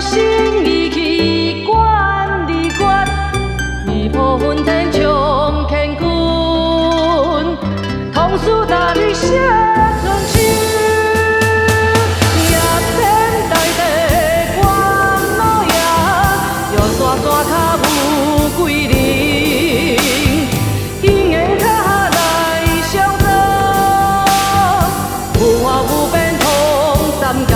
心意气管理关，义破昏天冲乾坤，同事大日写春秋。叶片大地光落叶，又山山脚有几人？因缘脚来相走，有花有变通三界。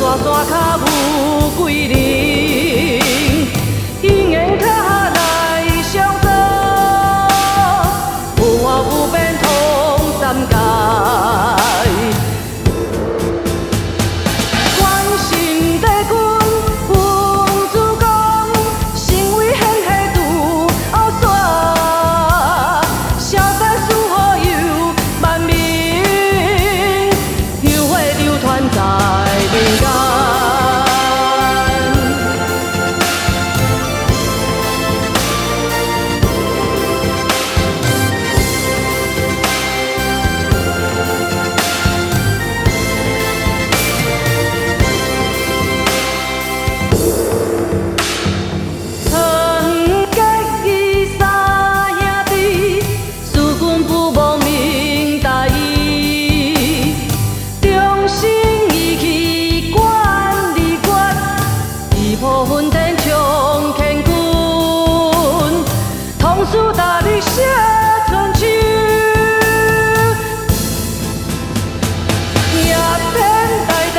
山脚有几人？因缘脚来相走，有花有变通三界。关心帝君文主公，身为显赫拄后山，消灾纾祸佑万民，香火流传在人间。 昏天冲乾坤，同事大日写春秋。叶片大地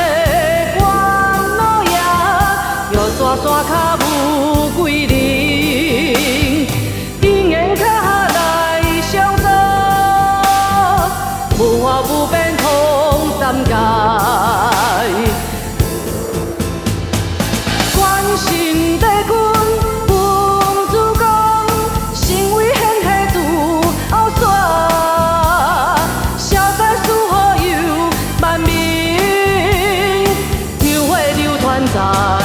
光落叶，又山山脚有几人？因缘脚来相走，有花有变通三界。 心帝君文主公，身为显赫拄后山，消灾纾祸佑万民，香火流传在。